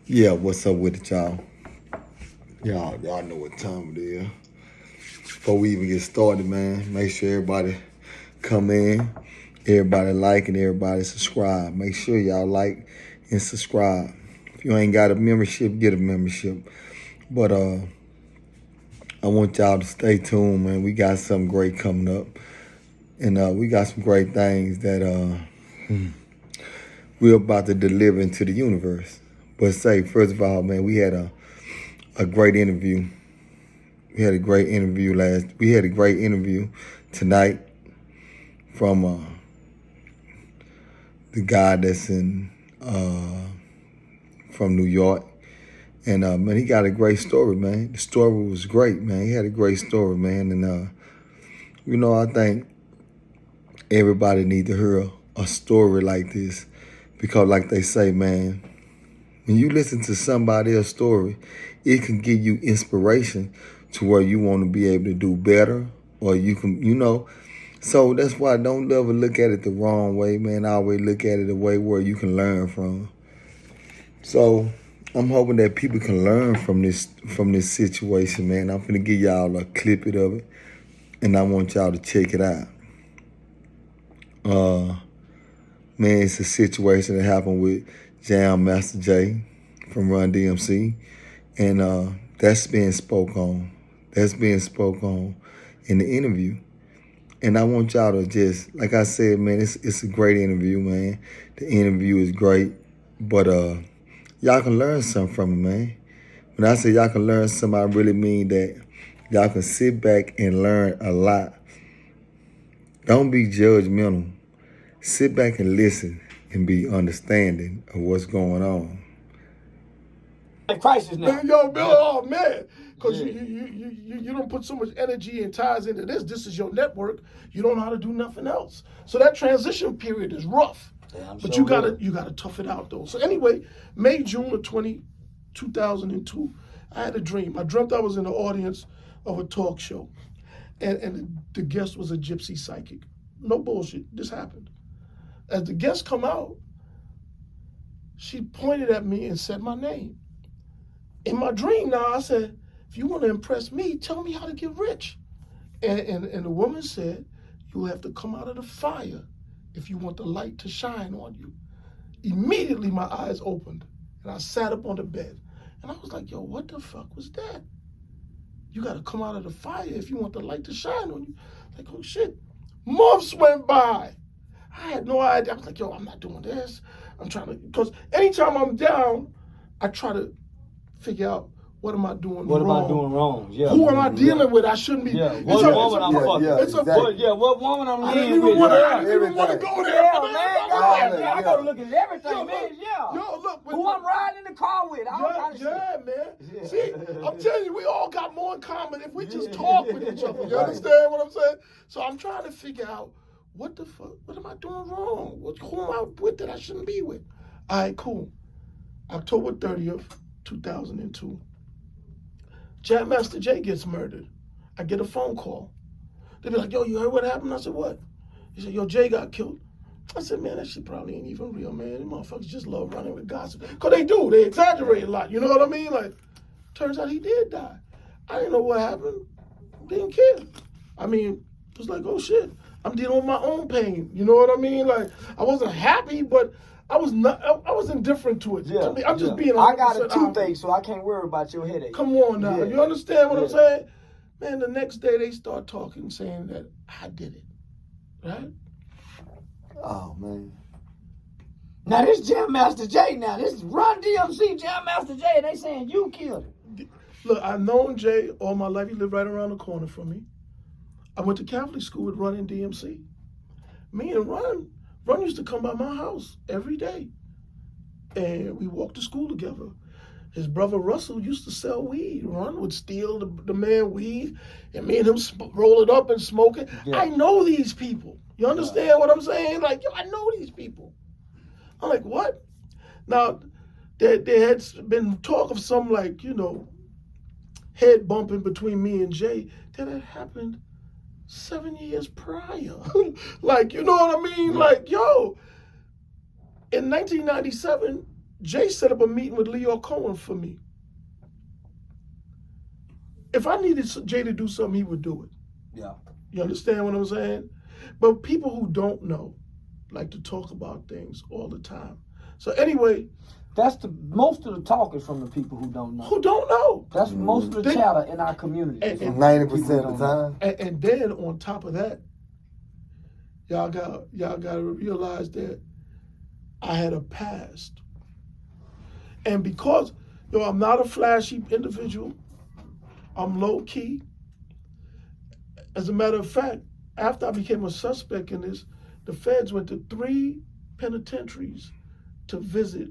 Yeah, what's up with it, y'all? Y'all know what time it is. Before we even get started, man, make sure everybody come in, everybody like and everybody subscribe. Make sure y'all like and subscribe. If you ain't got a membership, get a membership. But I want y'all to stay tuned, man. We got something great coming up. And we got some great things that we're about to deliver into the universe. But first of all, man, we had a great interview. We had a great interview tonight from the guy that's in from New York. And man, he got a great story, man. The story was great, man. He had a great story, man. And I think everybody need to hear a story like this, because like they say, man, when you listen to somebody else's story, it can give you inspiration to where you want to be able to do better, or you can, So that's why don't ever look at it the wrong way, man. I always look at it a way where you can learn from. So I'm hoping that people can learn from this situation, man. I'm gonna give y'all a clip of it, and I want y'all to check it out. Man, it's a situation that happened with Jam Master Jay from Run DMC, and that's being spoke on. That's being spoke on in the interview. And I want y'all to just, like I said, man, it's a great interview, man. The interview is great, but y'all can learn something from it, man. When I say y'all can learn something, I really mean that y'all can sit back and learn a lot. Don't be judgmental. Sit back and listen and be understanding of what's going on. Crisis now. Yo, Bill, oh man, because you don't put so much energy and ties into this. This is your network. You don't know how to do nothing else. So that transition period is rough. But you gotta tough it out though. So anyway, June of 2002, I had a dream. I dreamt I was in the audience of a talk show, and the guest was a gypsy psychic. No bullshit. This happened. As the guest come out, she pointed at me and said my name. In my dream now, I said, if you want to impress me, tell me how to get rich. And the woman said, you'll have to come out of the fire if you want the light to shine on you. Immediately my eyes opened and I sat up on the bed. And I was like, yo, what the fuck was that? You got to come out of the fire if you want the light to shine on you. Like, oh shit. Months went by. I had no idea. I was like, yo, I'm not doing this. I'm trying to, because anytime I'm down, I try to figure out what am I doing wrong. What am I doing wrong? Yeah. Who am I dealing with? I shouldn't be. Yeah. What woman I'm fucking? What woman I'm living with? I didn't even want to go there. Yeah, man. I gotta look at everything, man. Yeah. Yo, look. Who I'm riding in the car with? Yeah, man. Yeah. See, I'm telling you, we all got more in common if we just talk with each other. You understand what I'm saying? So I'm trying to figure out what the fuck, what am I doing wrong? Who am I with that I shouldn't be with? All right, cool. October 30th, 2002. Jam Master Jay gets murdered. I get a phone call. They be like, yo, you heard what happened? I said, what? He said, yo, Jay got killed. I said, man, that shit probably ain't even real, man. These motherfuckers just love running with gossip. Because they do. They exaggerate a lot. You know what I mean? Like, turns out he did die. I didn't know what happened. Didn't care. I mean, it was like, oh, shit. I'm dealing with my own pain. You know what I mean? Like, I wasn't happy, but I was indifferent to it. Yeah, I'm just being I got a toothache, so I can't worry about your headache. Come on now. You understand what I'm saying? Man, the next day they start talking, saying that I did it. Right? Oh, man. Now, this Jam Master Jay now. This is Run DMC Jam Master Jay, and they saying you killed him. Look, I've known Jay all my life. He lived right around the corner from me. I went to Catholic school with Run and DMC. Me and Run used to come by my house every day, and we walked to school together. His brother Russell used to sell weed. Run would steal the man weed, and me and him roll it up and smoke it. Yeah. I know these people. You understand what I'm saying? Like, yo, I know these people. I'm like, what? Now, there had been talk of some, like, head bumping between me and Jay that had happened 7 years prior. Like, you know what I mean? Yeah. Like, yo, in 1997, Jay set up a meeting with Leo Cohen for me. If I needed Jay to do something, he would do it. Yeah. You understand what I'm saying? But people who don't know like to talk about things all the time. So anyway, that's most of the talk is from the people who don't know. Who don't know? That's most of the chatter in our community. 90% of the time. And then on top of that, y'all got to realize that I had a past, and because I'm not a flashy individual, I'm low key. As a matter of fact, after I became a suspect in this, the feds went to 3 penitentiaries to visit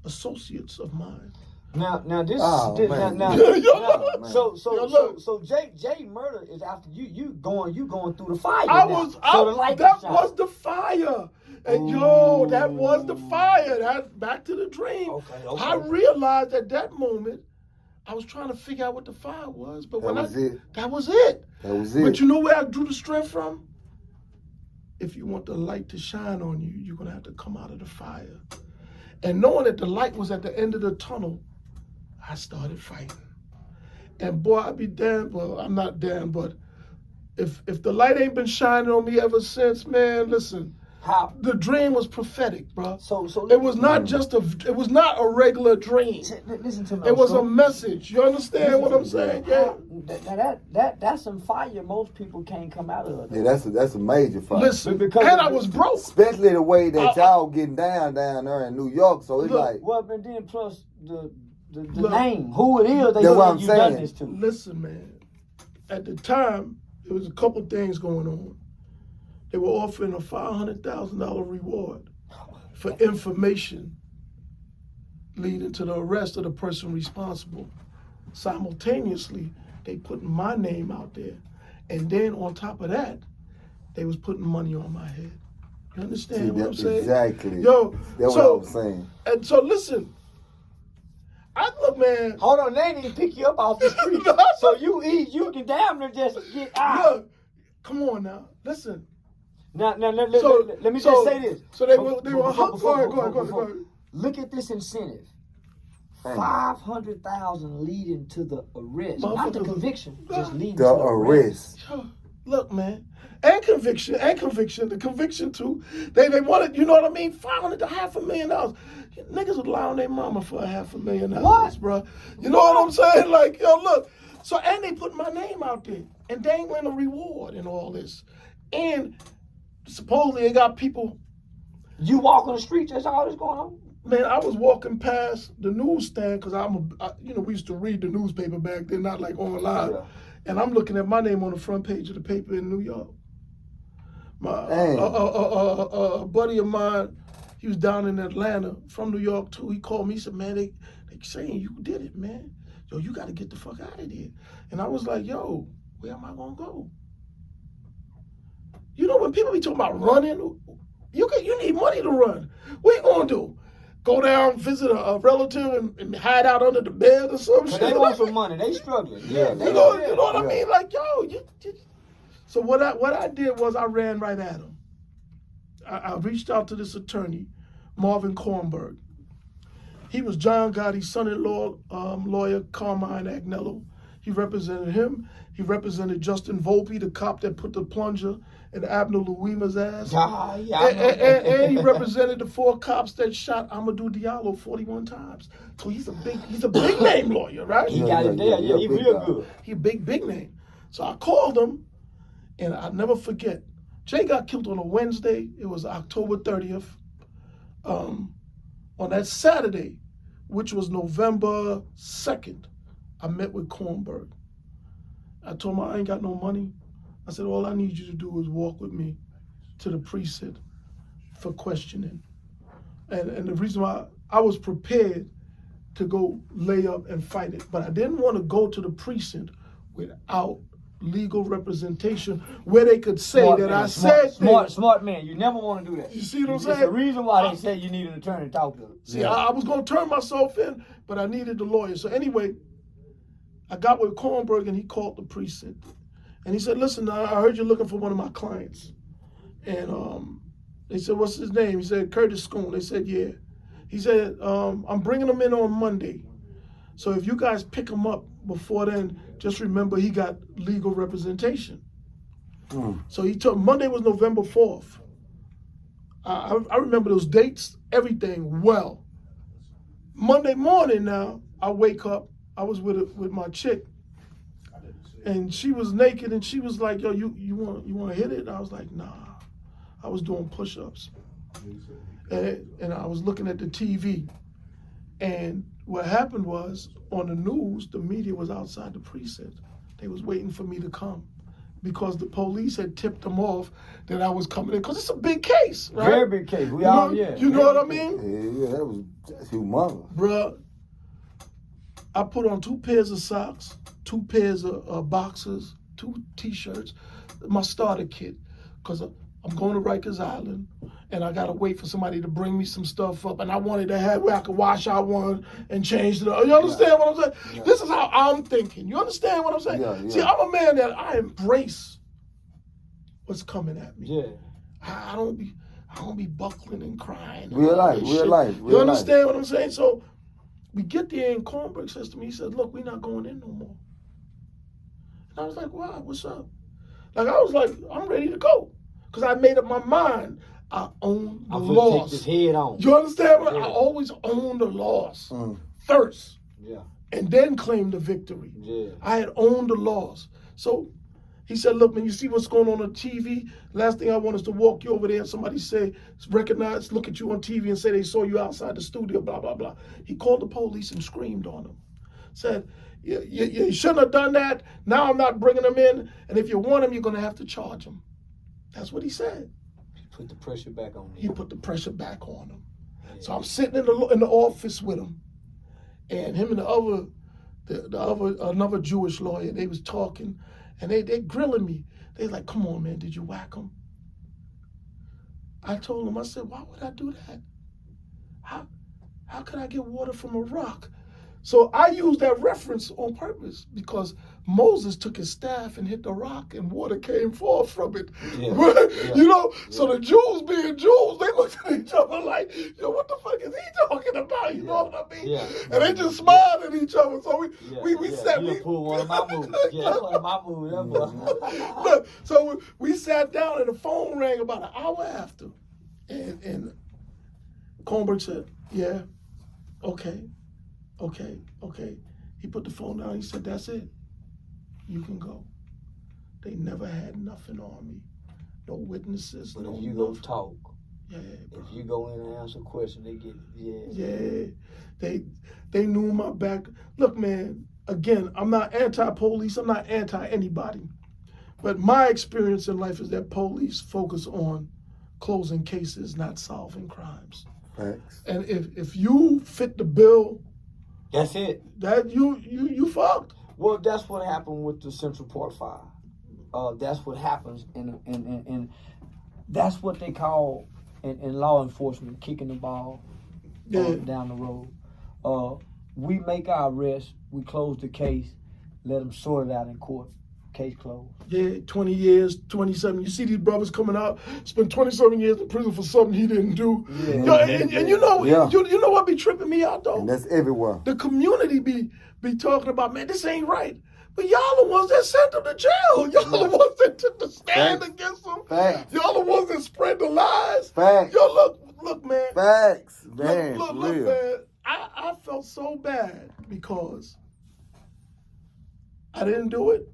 associates of mine. Now this Oh, this man. now Oh, man. so Jay murder is after you going through the fire. That was the fire. And that was the fire. That back to the dream. Okay. I realized at that moment I was trying to figure out what the fire was, but That was it. That was it. That was it. But you know where I drew the strength from? If you want the light to shine on you, you're gonna have to come out of the fire. And knowing that the light was at the end of the tunnel, I started fighting. And boy, I'd be damned. Well, I'm not damned, but if the light ain't been shining on me ever since, man, listen. How? The dream was prophetic, bro. So it was not it was not a regular dream. Listen to me. It was a message. You understand what I'm saying? Yeah. That's some fire most people can't come out of. Yeah, that's a major fight. Listen, Because and I was broke. Especially the way that y'all getting down there in New York. So it's Look, like, Well, and then plus the Look, name, who it is, they That's what I'm you done saying. this to. Listen, man. At the time, there was a couple things going on. They were offering a $500,000 reward for information leading to the arrest of the person responsible. Simultaneously, they putting my name out there. And then on top of that, they was putting money on my head. You understand what I'm saying? Exactly. Yo, That's so, what I'm saying. And so listen, look, man. Hold on, they didn't pick you up off the street. So you can damn near just get out. Look, come on now. Listen. Now let me just say this. So they were hooked. Go ahead. Look at this incentive. Hey. 500,000 leading to the arrest, not the conviction, just leading The to the arrest. arrest. Look, man. And conviction. The conviction too. They wanted, you know what I mean? $500,000 to $500,000. Niggas would lie on their mama for $500,000, What? bro. You know what I'm saying? Like, yo, look. So, and they put my name out there and dangling a reward and all this. And supposedly they got people. You walk on the street, that's all that's going on. Man, I was walking past the newsstand because we used to read the newspaper back then, not like online. Yeah. And I'm looking at my name on the front page of the paper in New York. A buddy of mine, he was down in Atlanta from New York too. He called me, he said, man, they saying you did it, man. Yo, you got to get the fuck out of there. And I was like, yo, where am I going to go? You know, when people be talking about running, you need money to run. What you going to do? Go down, visit a relative and hide out under the bed or some shit? They want some money. They struggling. Yeah, You know what I mean? Like, yo, So what I did was I ran right at him. I reached out to this attorney, Marvin Kornberg. He was John Gotti's son-in-law, lawyer Carmine Agnello. He represented him. He represented Justin Volpe, the cop that put the plunger in Abner Louima's ass. And he represented the 4 cops that shot Amadou Diallo 41 times. So he's a big name lawyer, right? He got it there. Yeah, he real good. He a big name. So I called him, and I'll never forget. Jay got killed on a Wednesday. It was October 30th. On that Saturday, which was November 2nd, I met with Kornberg. I told him I ain't got no money. I said, all I need you to do is walk with me to the precinct for questioning. And the reason why I was prepared to go lay up and fight it, but I didn't want to go to the precinct without legal representation where they could say Smart that man, I said smart man. You never want to do that. You see what I'm It's saying? the reason why they say you need an attorney to talk to. See, I was going to turn myself in, but I needed the lawyer. So anyway, I got with Kornberg and he called the precinct. And he said, listen, I heard you're looking for one of my clients. And they said, what's his name? He said, Curtis Scoon. They said, yeah. He said, I'm bringing him in on Monday. So if you guys pick him up before then, just remember he got legal representation. So he took, Monday was November 4th. I remember those dates, everything well. Monday morning now, I wake up, I was with my chick, and she was naked, and she was like, yo, you want to hit it? I was like, nah. I was doing push-ups. And I was looking at the TV. And what happened was, on the news, the media was outside the precinct. They was waiting for me to come because the police had tipped them off that I was coming in. Because it's a big case, right? Very big case. We all, yeah. You know what I mean? Yeah, that's humongous. Bruh, I put on 2 pairs of socks, 2 pairs of boxers, 2 T-shirts, my starter kit, because I'm going to Rikers Island, and I got to wait for somebody to bring me some stuff up, and I wanted to have where I could wash out one and change the other. You understand what I'm saying? Yeah. This is how I'm thinking. You understand what I'm saying? Yeah. See, I'm a man that I embrace what's coming at me. Yeah. I don't be buckling and crying. Real life. You understand what I'm saying? So we get there, and Kornberg says to me, he said, look, we're not going in no more. And I was like, why? What's up? Like, I was like, I'm ready to go. Because I made up my mind. I own the loss. Take this head on. You understand? I always own the loss first. Yeah. And then claim the victory. Yeah. I had owned the loss. So he said, look, man, you see what's going on TV? Last thing I want is to walk you over there and somebody say, recognize, look at you on TV and say they saw you outside the studio, blah, blah, blah. He called the police and screamed on them. Said, you shouldn't have done that. Now I'm not bringing them in. And if you want them, you're going to have to charge them. That's what he said. He put the pressure back on him. He put the pressure back on him. Yeah. So I'm sitting in the office with him, and him and another Jewish lawyer, they was talking, and they grilling me. They like, come on, man, did you whack him? I told him, I said, why would I do that? How could I get water from a rock? So I use that reference on purpose because Moses took his staff and hit the rock and water came forth from it. Yeah. You know, so the Jews being Jews, they looked at each other like, yo, what the fuck is he talking about? You know what I mean? Yeah. And they just smiled at each other. So we sat. You pulled one of my moves. Yeah, that's one of my moves. Look, so we sat down and the phone rang about an hour after. And Kornberg said, yeah, okay. He put the phone down. He said, that's it. You can go. They never had nothing on me. No witnesses. But if you go talk, yeah, bro. If you go in and answer a question, they get, Yeah. They knew my back. Look, man, again, I'm not anti-police. I'm not anti-anybody. But my experience in life is that police focus on closing cases, not solving crimes. Thanks. And if you fit the bill, that's it. That you fucked. Well, that's what happened with the Central Park Fire. That's what happens, and that's what they call in law enforcement kicking the ball down the road. We make our arrest, we close the case, let them sort it out in court. Case closed. Yeah, 20 years, 27. You see these brothers coming out, spend 27 years in prison for something he didn't do. Yeah. Yo, and you know, you know what be tripping me out though? And that's everywhere. The community be talking about, man, this ain't right. But y'all the ones that sent them to jail. Y'all the ones that took the stand against them. Facts. Y'all the ones that spread the lies. Facts. Yo, look, man. Facts. Man, look, man. I felt so bad because I didn't do it.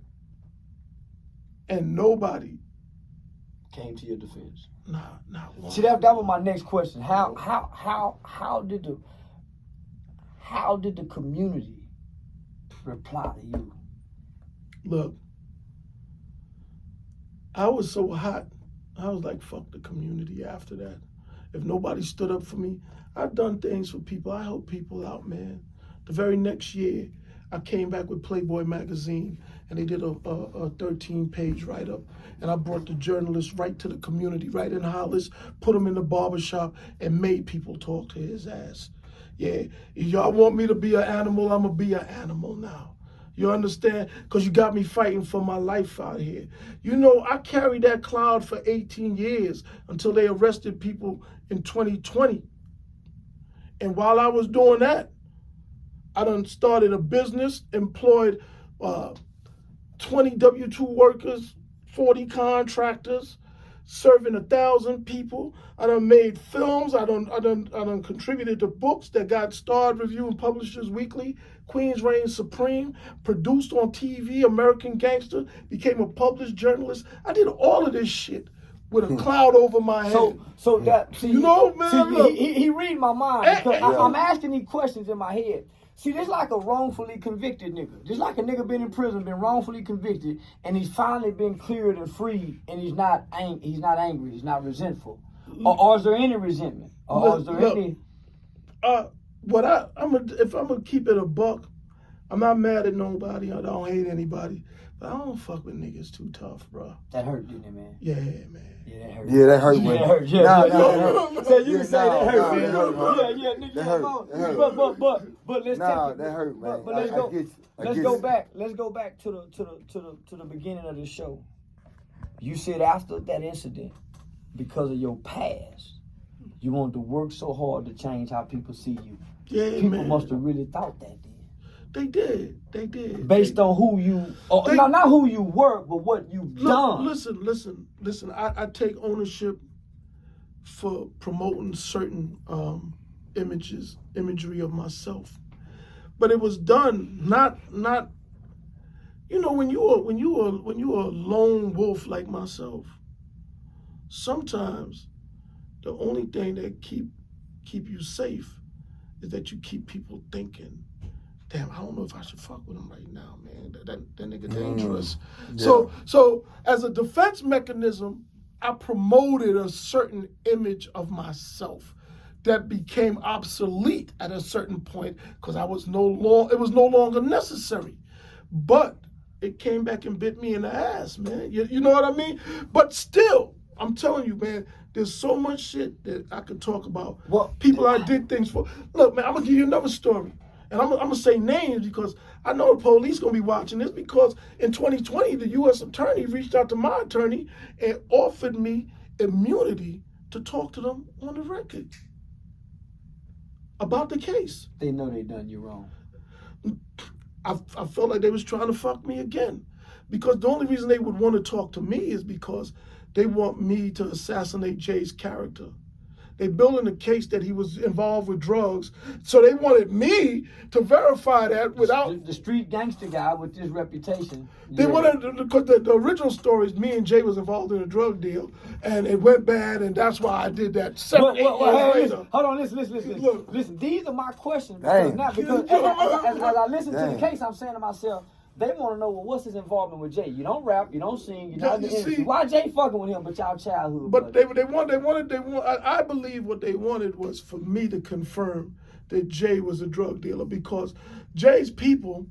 And nobody came to your defense. Not one. See, that was my next question. How did the community reply to you? Look, I was so hot. I was like, fuck the community after that. If nobody stood up for me, I've done things for people. I help people out, man. The very next year, I came back with Playboy magazine, and they did a 13-page write-up, and I brought the journalists right to the community, right in Hollis, put him in the barbershop, and made people talk to his ass. Yeah, if y'all want me to be an animal, I'm gonna be an animal now. You understand? Because you got me fighting for my life out here. You know, I carried that cloud for 18 years until they arrested people in 2020. And while I was doing that, I done started a business, employed 20 W-2 workers, 40 contractors, serving 1,000 people. I done made films. I done contributed to books that got Starred Review and Publishers Weekly, Queens Reign Supreme, produced on TV, American Gangster, became a published journalist. I did all of this shit with a cloud over my head. So that, see, you know, man, see, look. he read my mind because I'm asking these questions in my head. See, this like a wrongfully convicted nigga. Just like a nigga been in prison, been wrongfully convicted, and he's finally been cleared and freed, and he's not angry, he's not resentful. Or is there any resentment? Or is there any? If I'm gonna keep it a buck, I'm not mad at nobody. I don't hate anybody, but I don't fuck with niggas too tough, bro. That hurt, didn't it, man? Yeah, man. Yeah, that hurt. Yeah, that hurt. Yeah, that hurt. Yeah, Nah, yeah, that hurt. So you can say that hurt, man. that hurt, man. Yeah, nigga. That hurt. That hurt. But let's Nah, take it. that hurt, man. But let's I go. get you. Let's go back. Let's go back to the beginning of the show. You said after that incident, because of your past, you wanted to work so hard to change how people see you. Yeah, People man. must have really thought that then. They did. Based on who you, not who you were, but what you've done. Listen. I take ownership for promoting certain imagery of myself, but it was done not. You know, when you are a lone wolf like myself, sometimes the only thing that keep you safe is that you keep people thinking, damn, I don't know if I should fuck with him right now, man. That nigga dangerous. Yeah. So as a defense mechanism, I promoted a certain image of myself that became obsolete at a certain point because it was no longer necessary. But it came back and bit me in the ass, man. You know what I mean? But still, I'm telling you, man, there's so much shit that I could talk about. People I did things for. Look, man, I'm going to give you another story. And I'm going to say names because I know the police going to be watching this because in 2020, the U.S. attorney reached out to my attorney and offered me immunity to talk to them on the record about the case. They know they done you wrong. I felt like they was trying to fuck me again because the only reason they would want to talk to me is because they want me to assassinate Jay's character. They building a case that he was involved with drugs, so they wanted me to verify that without the street gangster guy with this reputation. They wanted because the original story is me and Jay was involved in a drug deal, and it went bad, and that's why I did that. 7 8 years later. Hold on, listen. Look. Listen, these are my questions Dang. because as I listen to the case, I'm saying to myself, they want to know, well, what's his involvement with Jay? You don't rap, you don't sing, you're not in the industry. Why Jay fucking with him, but y'all childhood? But they wanted. I believe what they wanted was for me to confirm that Jay was a drug dealer because Jay's people,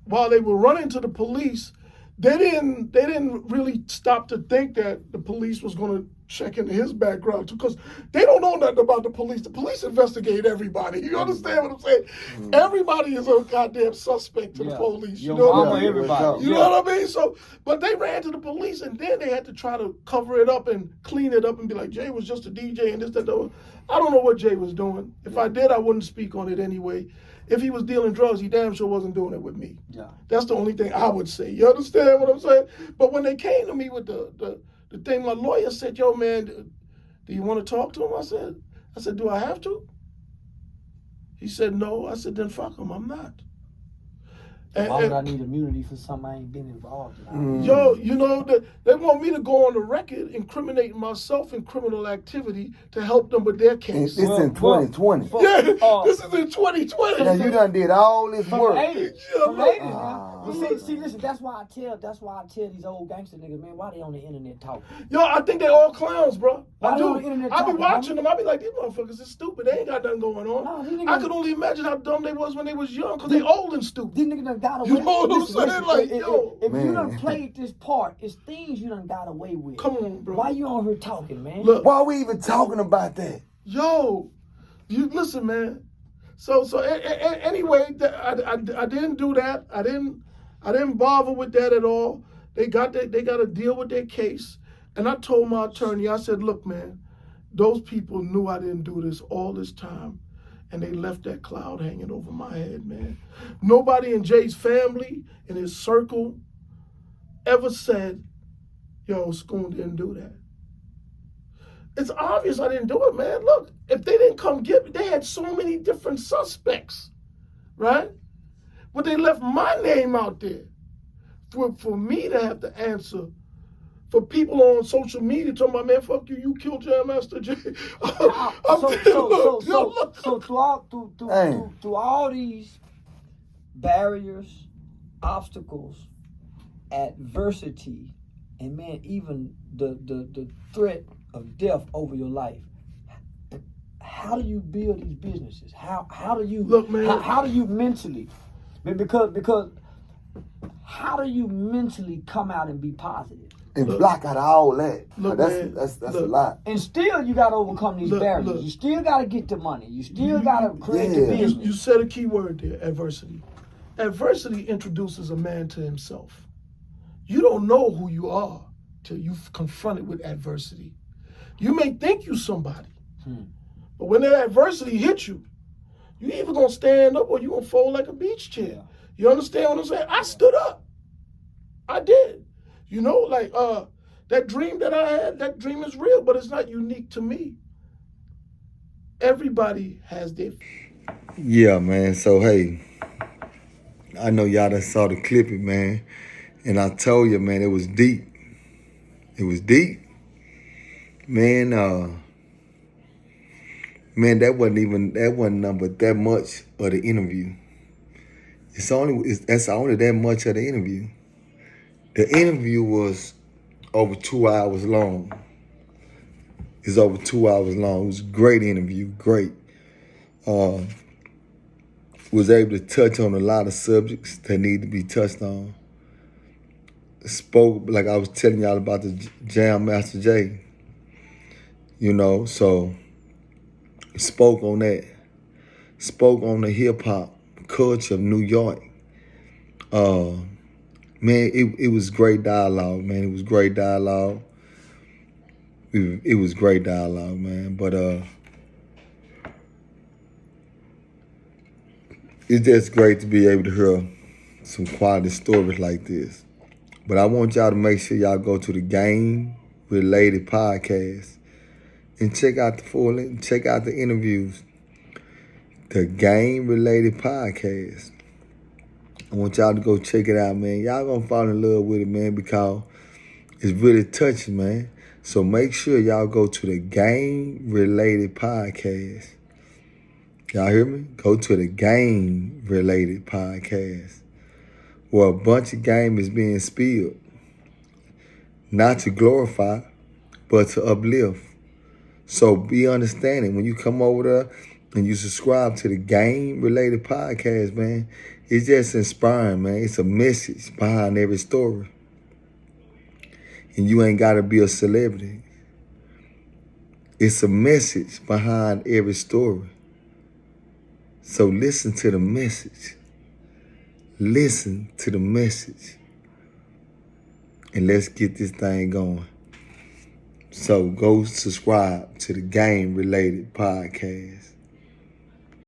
while they were running to the police, they didn't really stop to think that the police was going to check into his background because they don't know nothing about the police. The police investigate everybody. You understand what I'm saying? Everybody is a goddamn suspect to the police. You know what I mean? Everybody. You know what I mean? So, but they ran to the police and then they had to try to cover it up and clean it up and be like, Jay was just a DJ and this, that, that. I don't know what Jay was doing. If I did, I wouldn't speak on it anyway. If he was dealing drugs, he damn sure wasn't doing it with me. Yeah. That's the only thing I would say. You understand what I'm saying? But when they came to me with the thing, my lawyer said, yo, man, do you want to talk to him? I said, do I have to? He said, no. I said, then fuck him. I'm not. Why would I need immunity for something I ain't been involved in? Yo, you know, they want me to go on the record incriminating myself in criminal activity to help them with their case. It's in 2020. Yeah, this is in 2020. Now you done did all this work. From 80s now. But see, listen, that's why I tell these old gangster niggas, man, why they on the internet talking? Yo, I think they all clowns, bro. Why they on the internet I be talking, watching them. I be like, these motherfuckers is stupid. They ain't got nothing going on. No, I could only imagine how dumb they was when they was young, because they old and stupid. These niggas done got away. You know what I'm saying? Like, yo. If you done played this part, it's things you done got away with. Come on, bro. Why you on here talking, man? Look, why are we even talking about that? Yo, you listen, man. So anyway, I didn't do that. I didn't bother with that at all. They got to deal with their case. And I told my attorney, I said, look, man, those people knew I didn't do this all this time. and they left that cloud hanging over my head, man. Nobody in Jay's family, in his circle, ever said, yo, Scoon didn't do that. It's obvious I didn't do it, man. Look, if they didn't come get me, they had so many different suspects, right? But they left my name out there for me to have to answer. For people on social media talking about, man, fuck you, you killed Jam Master Jay. So through all these barriers, obstacles, adversity, and man, even the threat of death over your life, how do you build these businesses? How do you look, man? How do you mentally? Because how do you mentally come out and be positive? And block out all that. Look, That's a lot. And still, you got to overcome these barriers. You still got to get the money. You still got to create the business. You said a key word there, adversity. Adversity introduces a man to himself. You don't know who you are till you've confronted with adversity. You may think you somebody, but when that adversity hits you, you either gonna stand up or you gonna fold like a beach chair. Yeah. You understand what I'm saying? I stood up. I did. You know, like that dream that I had, that dream is real, but it's not unique to me. Everybody has their... Yeah, man. So, hey, I know y'all done saw the clipping, man. And I told you, man, it was deep. It was deep. Man, that wasn't number that much of the interview. That's only that much of the interview. The interview was over 2 hours long. It's over 2 hours long. It was a great interview, great. Was able to touch on a lot of subjects that need to be touched on. Spoke, like I was telling y'all about the Jam Master Jay. You know, so spoke on that. Spoke on the hip-hop culture of New York. Man, it was great dialogue, man. It was great dialogue. It was great dialogue, man. But it's just great to be able to hear some quality stories like this. But I want y'all to make sure y'all go to the Game-Related Podcast and check out the interviews. The Game-Related Podcast. I want y'all to go check it out, man. Y'all gonna fall in love with it, man, because it's really touching, man. So make sure y'all go to the Game-Related Podcast. Y'all hear me? Go to the Game-Related Podcast, where a bunch of game is being spilled. Not to glorify, but to uplift. So be understanding when you come over there and you subscribe to the Game-Related Podcast, man. It's just inspiring, man. It's a message behind every story. And you ain't got to be a celebrity. It's a message behind every story. So listen to the message. Listen to the message. And let's get this thing going. So go subscribe to the Game-Related Podcast.